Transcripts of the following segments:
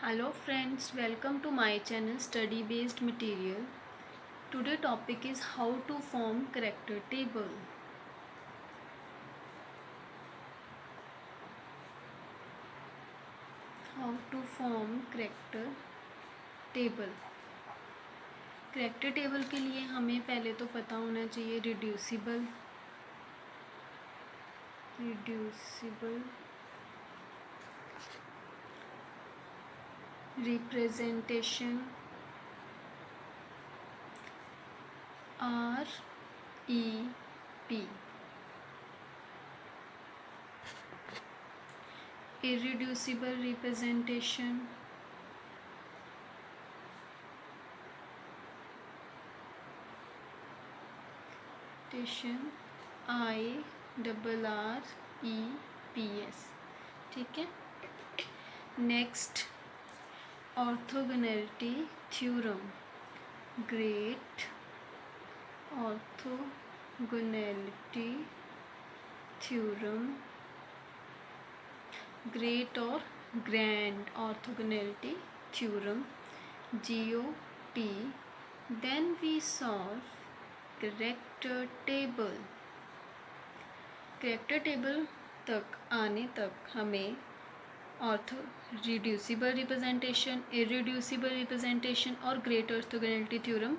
Hello friends, welcome to my channel Study Based Material. Today topic is how to form character table. How to form character table. Character table के लिए हमें पहले तो पता होना चाहिए reducible representation REP, irreducible representation IRREPS. ठीक है. Next orthogonality theorem. Great orthogonality theorem. Great और grand orthogonality theorem GOT. Then we solve character table. Character table तक आने तक हमें रिड्यूसिबल रिप्रेजेंटेशन, इरेड्यूसिबल रिप्रेजेंटेशन और ग्रेट ऑर्थोगोनैलिटी थ्योरम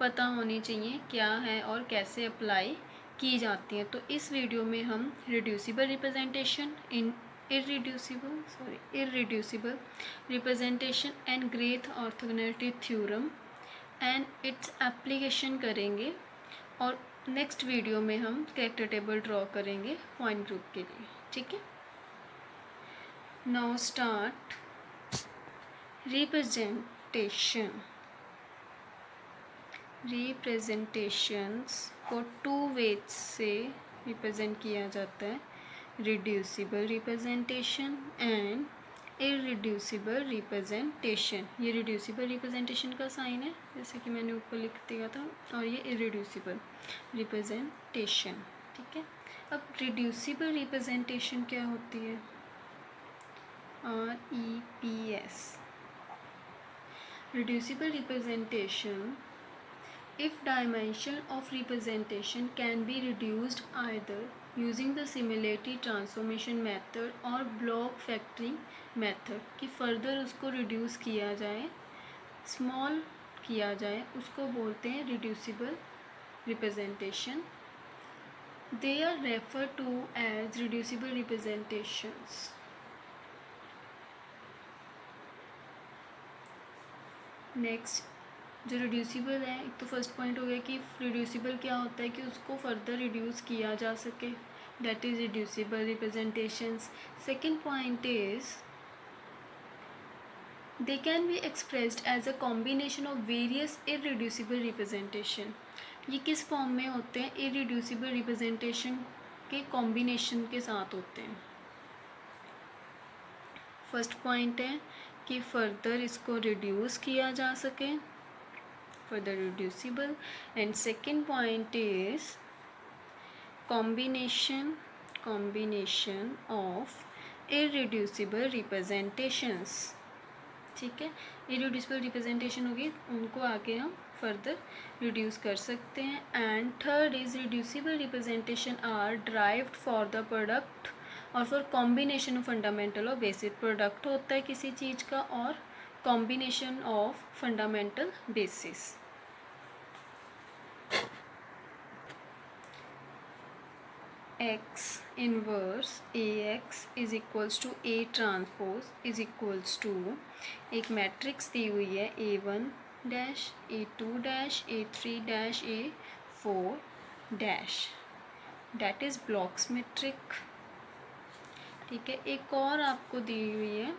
पता होनी चाहिए क्या है और कैसे अप्लाई की जाती हैं. तो इस वीडियो में हम reducible representation, irreducible representation and great orthogonality theorem and its application करेंगे. और नेक्स्ट वीडियो में हम कैरेक्टर टेबल ड्रॉ करेंगे पॉइंट ग्रुप के लिए. ठीक है. Now start representation. रिप्रेजेंटेशंस को टू वेज से रिप्रेजेंट किया जाता है. Reducible representation and irreducible representation. ये रिड्यूसिबल रिप्रेजेंटेशन का साइन है जैसे कि मैंने ऊपर लिख दिया था, और ये इरेड्यूसिबल रिप्रेजेंटेशन. ठीक है. अब रिड्यूसिबल रिप्रेजेंटेशन क्या होती है? REPS. Reducible representation. If dimension of representation can be reduced either using the similarity transformation method or block factoring method, कि further उसको reduce किया जाए, small किया जाए, उसको बोलते हैं reducible representation. They are referred to as reducible representations. Next जो रिड्यूसिबल है, एक तो फर्स्ट पॉइंट हो गया कि रिड्यूसिबल क्या होता है कि उसको फर्दर रिड्यूस किया जा सके, that is reducible representations. Second point is they can be expressed as a combination of various irreducible representation. ये किस फॉर्म में होते हैं? इरेड्यूसिबल रिप्रेजेंटेशन के कॉम्बिनेशन के साथ होते हैं. फर्स्ट पॉइंट है कि फर्दर इसको रिड्यूस किया जा सके, further reducible. And second point is combination of irreducible representations. ठीक है. इरेड्यूसिबल रिप्रेजेंटेशन होगी, उनको आगे हम फर्दर रिड्यूस कर सकते हैं. And third is reducible representation are derived for the product और फॉर कॉम्बिनेशन ऑफ फंडामेंटल और बेसिक. प्रोडक्ट होता है किसी चीज़ का और combination of fundamental basis. X inverse AX is equals to A transpose is equals to एक matrix दी हुई है A1 dash A2 dash A3 dash A4 dash, that is blocks matrix. ठीक है. एक और आपको दी हुई है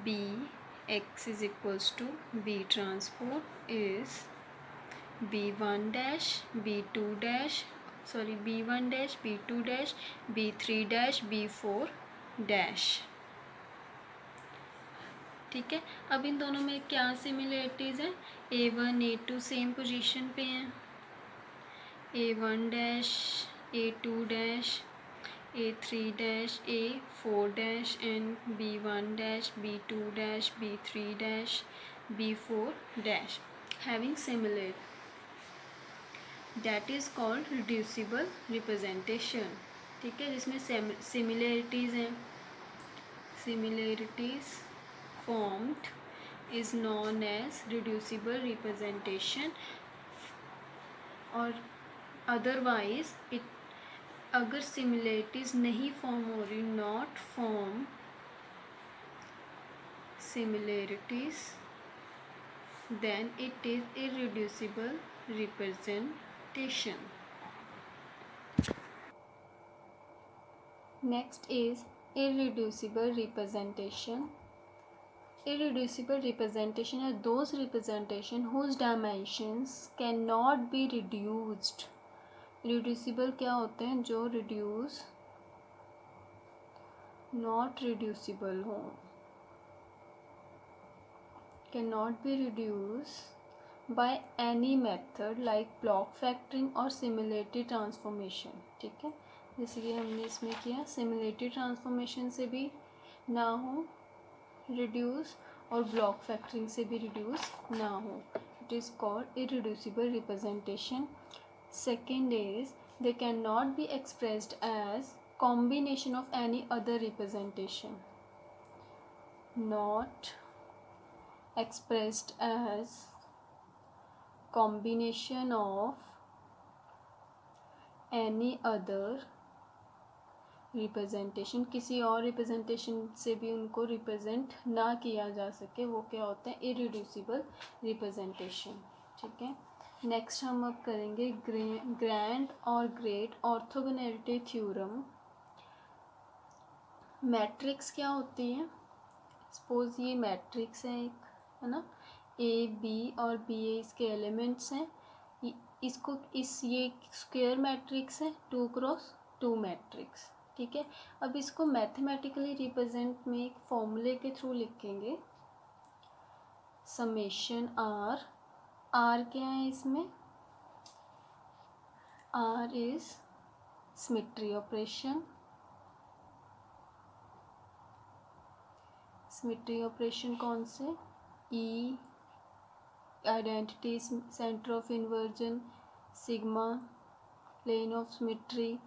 BX is equals to B transpose is B1 dash B2 dash B1 dash B2 dash B3 dash B4 dash. ठीक है. अब इन दोनों में क्या सिमिलरिटीज़ हैं? A1 A2 सेम पोजीशन पे हैं, A1 dash A2 dash A3 dash, A4 dash, and B1 dash, B2 dash, B3 dash, B4 dash having similar, that is called reducible representation. ठीक है, जिसमें similarities हैं, similarities formed is known as reducible representation, और otherwise it, अगर similarities नहीं form हो रही, not form similarities, then it is irreducible representation. Next is irreducible representation. Irreducible representation are those representation whose dimensions cannot be reduced. Reducible क्या होते हैं? जो reduce not reducible हो, cannot be reduced by any method like block factoring or similarity transformation. ठीक है, जैसे कि हमने इसमें किया, सिमिलरिटी ट्रांसफॉर्मेशन से भी ना हो रिड्यूस और ब्लॉक फैक्टरिंग से भी रिड्यूस ना हो, it is called irreducible representation. Second is they can not be expressed as combination of any other representation, not expressed as combination of any other representation. किसी और रिप्रेजेंटेशन से भी उनको रिप्रेजेंट ना किया जा सके, वो क्या होता है? Irreducible representation. ठीक है, नेक्स्ट हम अब करेंगे ग्रैंड और ग्रेट ऑर्थोगोनैलिटी थ्योरम. मैट्रिक्स क्या होती है? सपोज ये मैट्रिक्स है एक, है ना, ए बी और बी ए इसके एलिमेंट्स हैं. इसको ये स्क्वायर मैट्रिक्स है, 2x2 मैट्रिक्स. ठीक है, अब इसको मैथमेटिकली रिप्रेजेंट में एक फॉर्मूले के थ्रू लिखेंगे, समेशन आर. आर क्या है इसमें? R is symmetry operation. Symmetry operation कौन से? E identity, centre of inversion, sigma, plane of symmetry,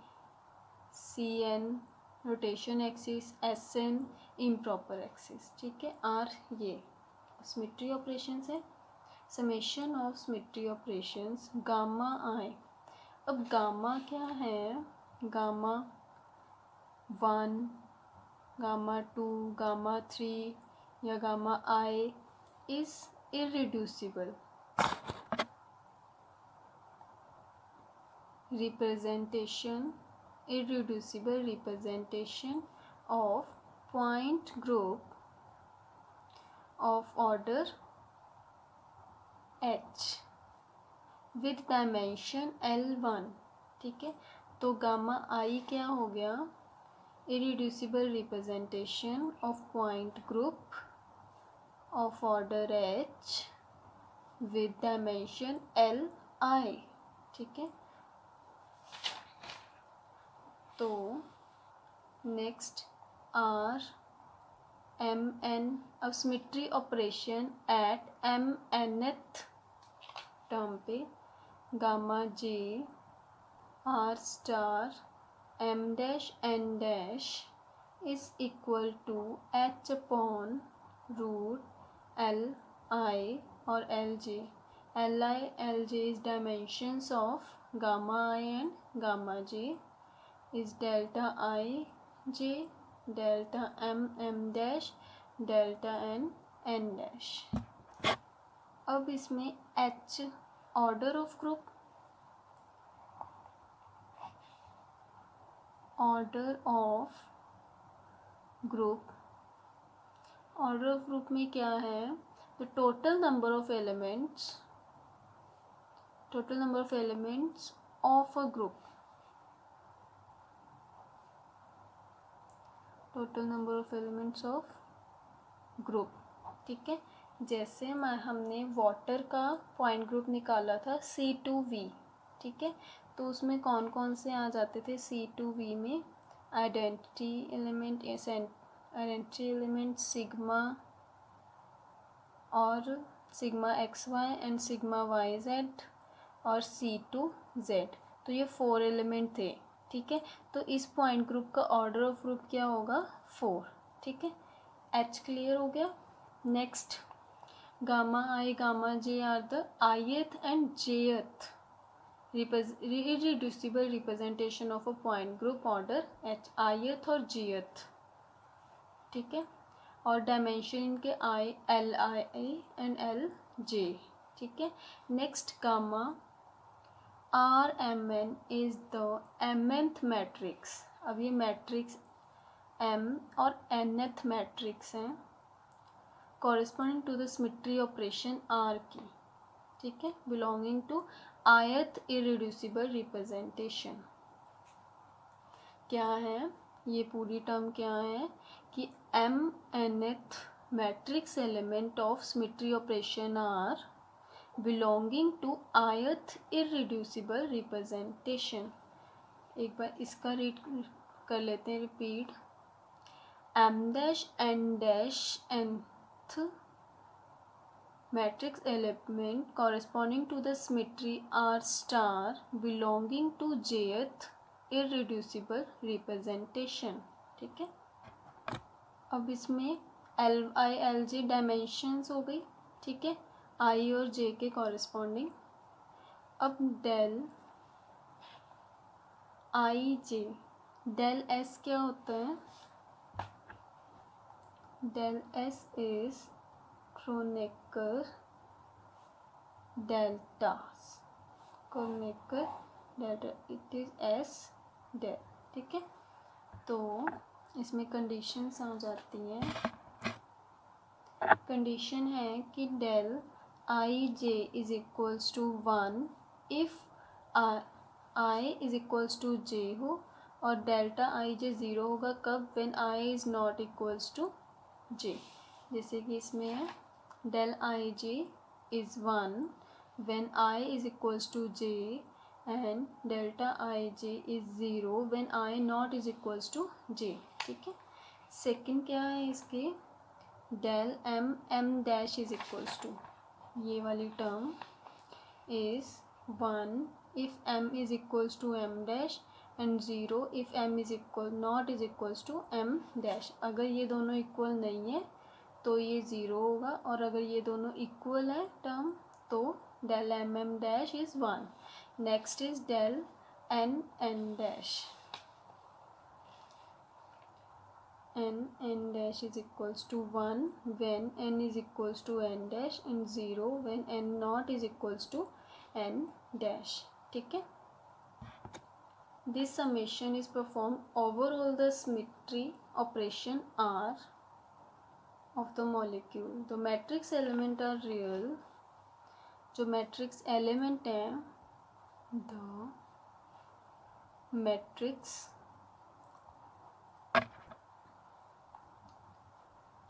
C N rotation axis, S N improper axis. ठीक है, आर ये सिमेट्री ऑपरेशंस है. Summation of symmetry operations gamma I. अब gamma क्या है? Gamma 1, gamma 2, gamma 3 या gamma I is irreducible representation, irreducible representation of point group of order h with dimension L1. ठीक है, तो गामा आई क्या हो गया? irreducible representation of point group of order h with dimension Li. ठीक है, तो नेक्स्ट आर एम एन. अब symmetry operation at M nth term पे gamma J R star M dash N dash is equal to H upon root L I और L J. L I L J is dimensions of gamma I and gamma J is delta I J, delta M M dash, delta N N dash. अब इसमें H order of group, order of group, order of group में क्या है? The total number of elements, total number of elements of a group, total number of elements of group. ठीक है, जैसे हमने water का पॉइंट ग्रुप निकाला था C2V. ठीक है, तो उसमें कौन कौन से आ जाते थे? C2V में आइडेंटिटी एलिमेंट सिग्मा और sigma X Y and sigma Y Z और C2Z। तो ये 4 एलिमेंट थे, ठीक है। तो इस पॉइंट ग्रुप का ऑर्डर ऑफ ग्रुप क्या होगा, 4, ठीक है। H क्लियर हो गया। Next gamma I gamma J are the ith and jth irreducible representation of a point group order H, ith और jth, ठीक है। और डायमेंशन इनके Li एंड Lj, ठीक है। Next gamma Rmn is the mth matrix. अब ये matrix m और nth मैट्रिक्स हैं corresponding to the symmetry operation R की, ठीक है, belonging to ith irreducible representation. क्या है ये पूरी टर्म, क्या है कि m nth मैट्रिक्स element of symmetry operation R belonging to ith irreducible representation. एक बार इसका रीड कर लेते हैं, repeat. m dash n dash nth matrix element corresponding to the symmetry R star belonging to jth irreducible representation, ठीक है। अब इसमें Li Lj डायमेंशंस हो गई, ठीक है, I और J के कॉरेस्पॉन्डिंग। अब डेल Ij डेल S क्या होता है, del S is Kronecker delta, Kronecker delta, it is S del, ठीक है। तो इसमें कंडीशंस आ जाती हैं। कंडीशन है कि del I J is equals to 1 if I is equals to J हो, और डेल्टा आई जे ज़ीरो होगा कब, when I is not equals to J. जैसे कि इसमें है del ij is 1 when I is equals to j and delta ij is 0 when I not is equals to j, ठीक है। Second क्या है इसके, del m dash is equals to, ये वाली term is 1 if m is equals to m dash and 0 if m is equal not is equals to m dash। अगर ये दोनों इक्वल नहीं है तो ये ज़ीरो होगा, और अगर ये दोनों इक्वल है टर्म तो del M M dash is 1। Next is del N N dash, N dash is equals to 1 when N is equals to N dash and 0 when N not is equals to N dash, ठीक है। This summation is perform over all the symmetry operation R of the molecule. The matrix element are real, जो matrix element है, the matrix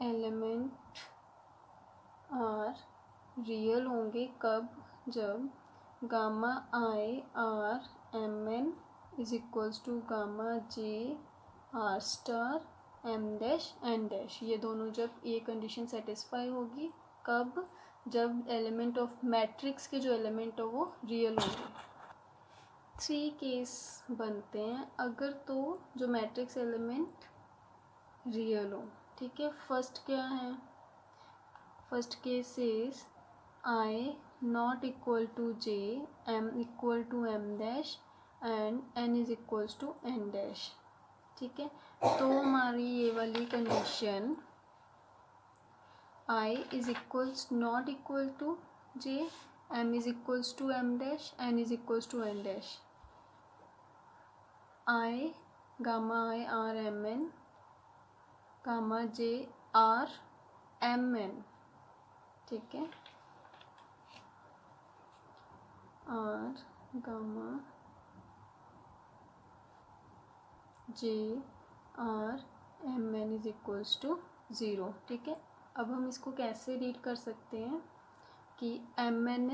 element are real होंगे कब, जब gamma i r m n is equals to gamma j r star m dash n dash, ये दोनों जब ये condition satisfy होगी कब, जब एलिमेंट ऑफ मैट्रिक्स के जो एलिमेंट हो वो रियल होंगे। 3 केस बनते हैं अगर तो जो मैट्रिक्स एलिमेंट रियल हो, ठीक है। फर्स्ट क्या है, first case is I not equal to J, M equal to M dash and N is equals to N dash, ठीक है। तो हमारी ये वाली condition I is equals not equal to J, M is equals to M dash, N is equals to N dash, I gamma I R M N gamma J R M N, ठीक है, R gamma J R M N is equals to 0, ठीक है। अब हम इसको कैसे read कर सकते हैं कि M N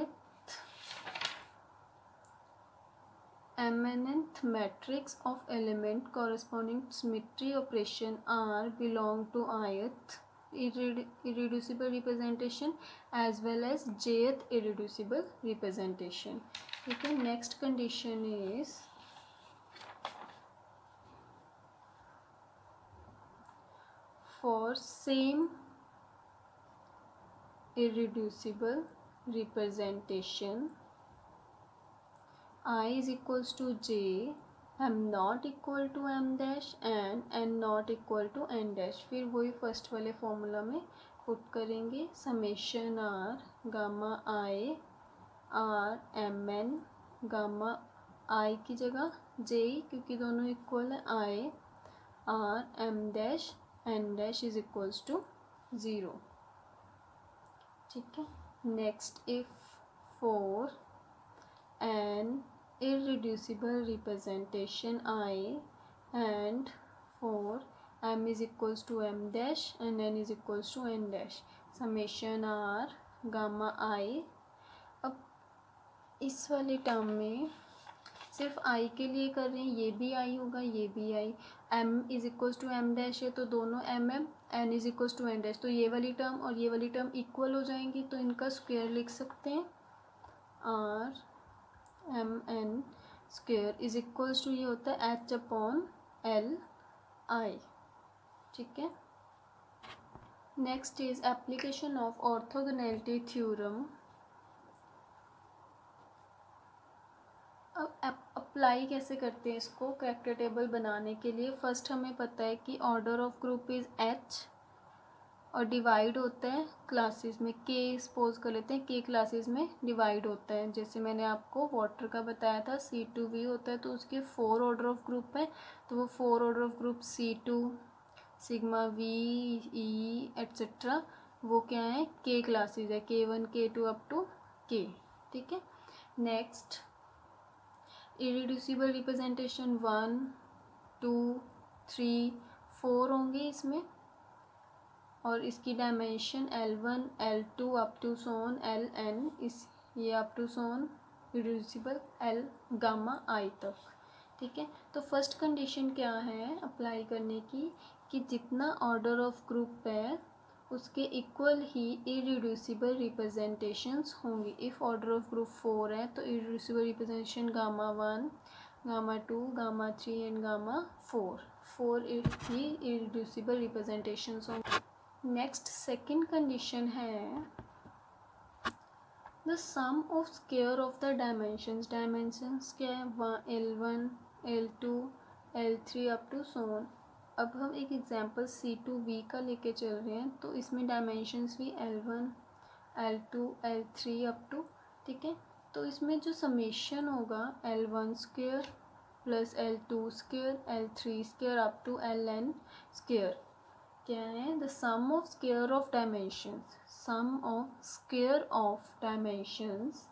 mnth matrix of element corresponding to symmetry operation R belong to ith irreducible representation as well as jth irreducible representation. Okay, next condition is for same irreducible representation I is equals to j, m not equal to m dash and n not equal to n dash. फिर वही first वाले formula में put करेंगे summation R gamma I R M N gamma I की जगह J क्योंकि दोनों equal है I R M dash N dash is equals to 0. ठीक है. Next if for an irreducible representation I and for m is equals to m dash and n is equals to n dash summation r gamma I. अब इस वाले term में सिर्फ i के लिए कर रहे हैं, ये भी i होगा ये भी i. m is equals to m dash है तो दोनों mm, n is equals to n dash तो ये वाली टर्म और ये वाली टर्म इक्वल हो जाएंगी तो इनका स्क्वायर लिख सकते हैं r M N square is equals to ये होता है एच अपॉन एल आई. ठीक है. Next is application of orthogonality theorem. अब अप्लाई कैसे करते हैं इसको कैरेक्टर टेबल बनाने के लिए. फर्स्ट हमें पता है कि order of group is H और डिवाइड होता है क्लासेस में. के सपोज कर लेते हैं के क्लासेस में डिवाइड होता है. जैसे मैंने आपको वाटर का बताया था C2V होता है तो उसके 4 ऑर्डर ऑफ ग्रुप है तो वो 4 order of group C2 sigma V E etcetera वो क्या है के क्लासेस है K1 K2 up to K. ठीक है. नेक्स्ट इरिड्यूसिबल रिप्रेजेंटेशन 1 2 3 4 होंगे इसमें और इसकी dimension L1 L2 up to so on Ln इस ये up to so on reducible L gamma I तक. ठीक है. तो फर्स्ट कंडीशन क्या है अप्लाई करने की कि जितना ऑर्डर ऑफ ग्रुप है उसके इक्वल ही इरिड्यूसिबल रिप्रेजेंटेशंस होंगी. इफ़ ऑर्डर ऑफ ग्रुप 4 है तो irreducible representation gamma 1 gamma 2 gamma 3 and gamma 4 ही इरिड्यूसिबल रिप्रेजेंटेशंस होंगे. नेक्स्ट सेकंड कंडीशन है the sum of square of the dimensions. Dimensions क्या है L1 L2 L3 up to सोन. अब हम एक एग्जांपल C2V का लेके चल रहे हैं तो इसमें डायमेंशंस भी L1 L2 L3 up to. ठीक है. तो इसमें जो समेशन होगा L1 square plus L2 square L3 square up to Ln square क्या है the sum of square of dimensions. Sum of square of dimensions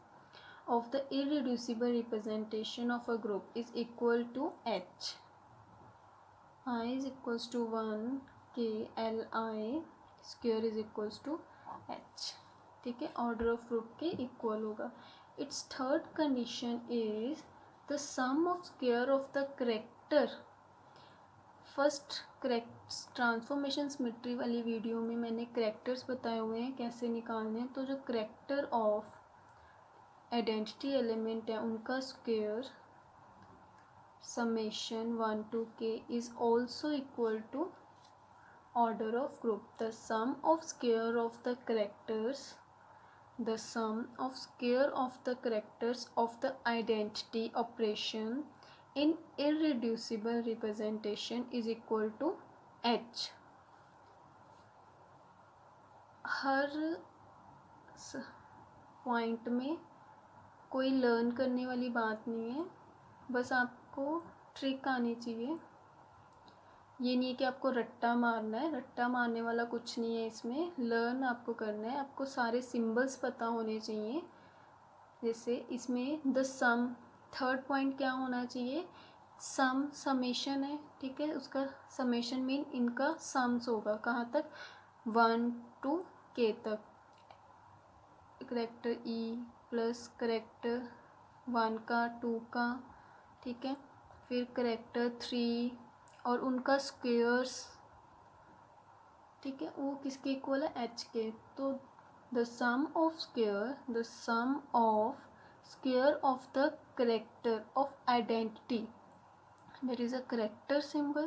of the irreducible representation of a group is equal to h. I is equals to 1 k l I square is equals to h. ठीक है. Order of group के equal होगा. It's third condition is the sum of square of the character. First correct transformation symmetry वाली video में मैंने characters बताए हुए हैं कैसे निकालने हैं. तो जो करेक्टर ऑफ आइडेंटिटी एलिमेंट है उनका square summation 1 to k is also equal to order of group. The sum of square of the characters the sum of square of the characters of the identity operation in irreducible representation is equal to h. Her point में कोई learn करने वाली बात नहीं है, बस आपको trick आनी चाहिए. ये नहीं है कि आपको रट्टा मारना है, रट्टा मारने वाला कुछ नहीं है इसमें. लर्न आपको करना है, आपको सारे सिंबल्स पता होने चाहिए. जैसे इसमें द सम थर्ड पॉइंट क्या होना चाहिए सम समेशन है. ठीक है. उसका समेशन मीन इनका सम्स होगा कहाँ तक 1 to k तक. करेक्टर E प्लस करेक्टर 1 का 2 का ठीक है। फिर करेक्टर 3 और उनका स्क्वेयर्स, ठीक है, वो किसके इक्वल है, एच के। तो the sum of square of the character of identity, that is a character symbol,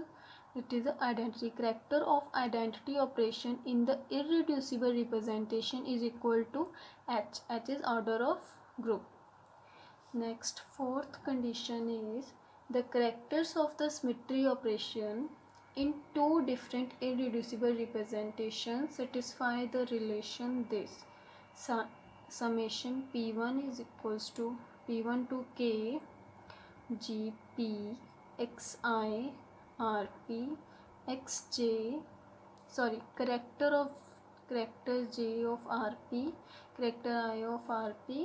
it is a identity, character of identity operation in the irreducible representation is equal to h. H is order of group. Next, fourth condition is the characters of the symmetry operation in two different irreducible representations satisfy the relation this summation p1 is equals to p1 to k gp xi rp xj, sorry, character j of rp, character I of rp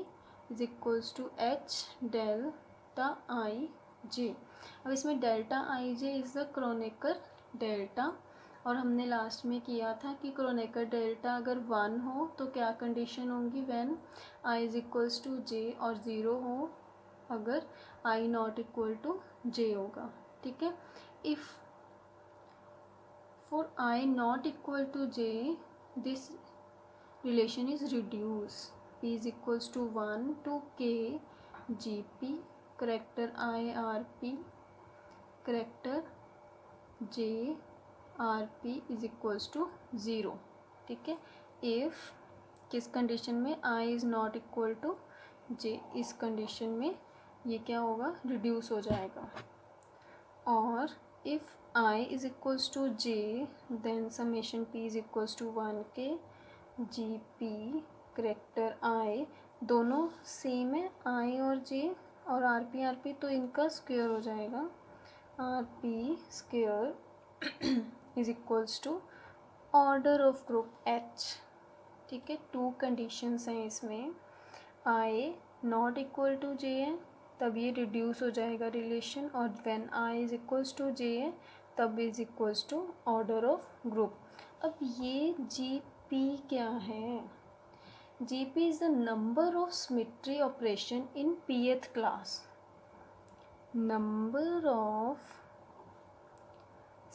is equals to h delta I j. अब इसमें delta I J is the Kronecker delta, और हमने last में किया था कि Kronecker delta अगर 1 हो तो क्या कंडीशन होंगी, when I is equals to J, और 0 हो अगर I not equal to J होगा, ठीक है। If for I not equal to J this relation is reduce, p is equals to 1 to k gp character I rp character j rp is equals to 0, ठीक है। if किस condition में I is not equal to j, इस condition में ये क्या होगा, reduce हो जाएगा। और if I is equals to j then summation p is equals to 1k gp character I, दोनों सेम है I और J, और RP तो इनका स्क्वायर हो जाएगा, RP square is equals to order of group H, ठीक है। 2 कंडीशंस हैं इसमें, I not equal to J है तब ये रिड्यूस हो जाएगा रिलेशन, और when I is equals to J है तब is equals to order of group. अब ये GP क्या है, GP is the number of symmetry operation in pth class. Number of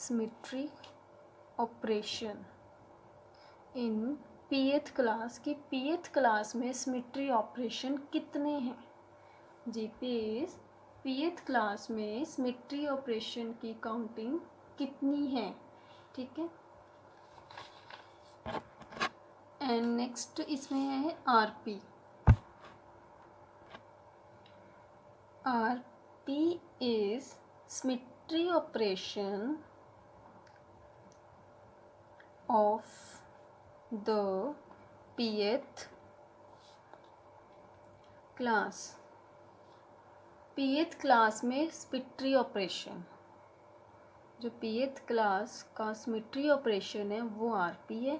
symmetry operation in pth class की pth class में symmetry operation कितने हैं, GP is pth class में symmetry operation की counting कितनी है, ठीक है। एंड नेक्स्ट इसमें है RP। RP is symmetry operation of the pth class। pth class में सिमेट्री ऑपरेशन, जो pth क्लास का सिमेट्री ऑपरेशन है वो RP है,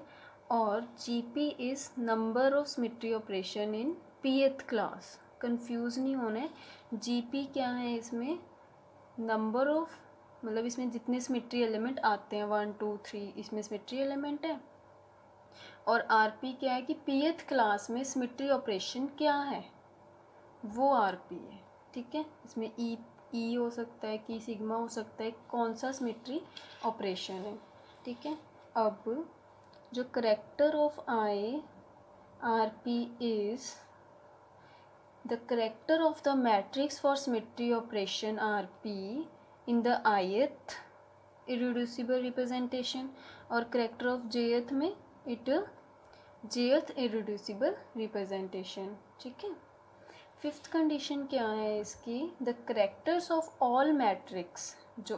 और GP is number of symmetry operation in pth class. Confuse नहीं होना है, GP क्या है इसमें, नंबर ऑफ, मतलब इसमें जितने सिमेट्री एलिमेंट आते हैं 1 2 3 इसमें सिमेट्री एलिमेंट है, और RP क्या है कि pth क्लास में सिमेट्री ऑपरेशन क्या है वो RP है, ठीक है। इसमें ई हो सकता है कि सिग्मा हो सकता है, कौन सा सिमेट्री ऑपरेशन है, ठीक है। अब जो character of I RP is the character of the matrix for symmetry operation RP in the ith irreducible representation, और करेक्टर ऑफ jth में इट jth इरेड्यूसिबल रिप्रेजेंटेशन, ठीक है। फिफ्थ कंडीशन क्या है इसकी, the characters of all matrix, जो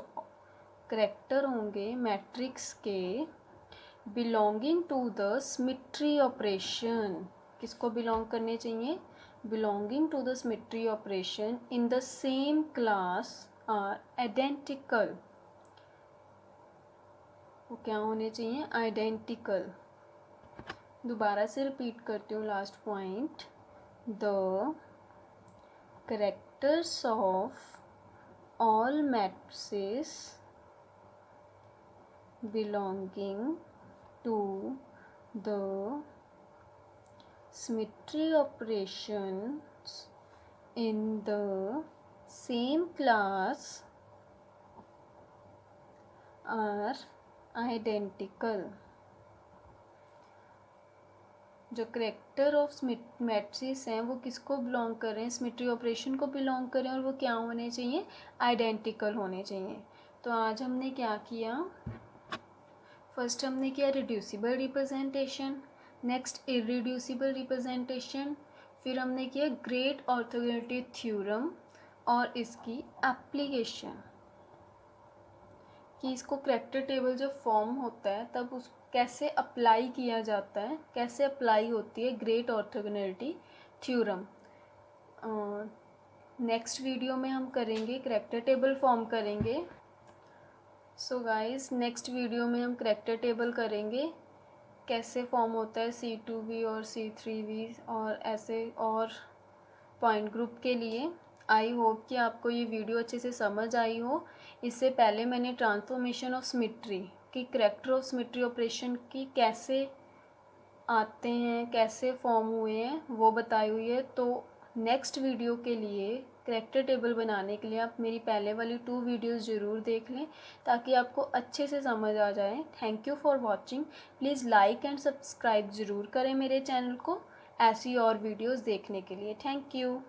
character होंगे matrix के belonging to the symmetry operation, किसको बिलोंग करने चाहिए, belonging to the symmetry operation in the same class are identical, वो क्या होने चाहिए, आइडेंटिकल। दोबारा से रिपीट करती हूँ last point, the characters of all matrices belonging to the symmetry operations in the same class are identical. जो character of matrix हैं वो किसको बिलोंग कर रहे हैं, सिमेट्री ऑपरेशन को बिलोंग करें, और वो क्या होने चाहिए, आइडेंटिकल होने चाहिए. तो आज हमने क्या किया, फर्स्ट हमने किया reducible representation, next irreducible representation, फिर हमने किया ग्रेट ऑर्थोगोनैलिटी थ्योरम और इसकी एप्लीकेशन, कि इसको करेक्टर टेबल जब फॉर्म होता है तब उस कैसे अप्लाई किया जाता है, कैसे अप्लाई होती है great orthogonality theorem. Next video में हम करेंगे करेक्टर टेबल फॉर्म करेंगे. सो गाइस नेक्स्ट वीडियो में हम करेक्टर टेबल करेंगे, कैसे फॉर्म होता है C2V और C3V और ऐसे और पॉइंट ग्रुप के लिए. आई होप कि आपको ये वीडियो अच्छे से समझ आई हो. इससे पहले मैंने ट्रांसफॉर्मेशन ऑफ सिमेट्री की करेक्टर ऑफ सिमेट्री ऑपरेशन की कैसे आते हैं, कैसे फॉर्म हुए हैं वो बताई हुई है. तो नेक्स्ट वीडियो के लिए करेक्टर टेबल बनाने के लिए आप मेरी पहले वाली 2 वीडियोस ज़रूर देख लें ताकि आपको अच्छे से समझ आ जाए. Thank you for watching. Please like and subscribe ज़रूर करें मेरे चैनल को ऐसी और वीडियोस देखने के लिए. Thank you.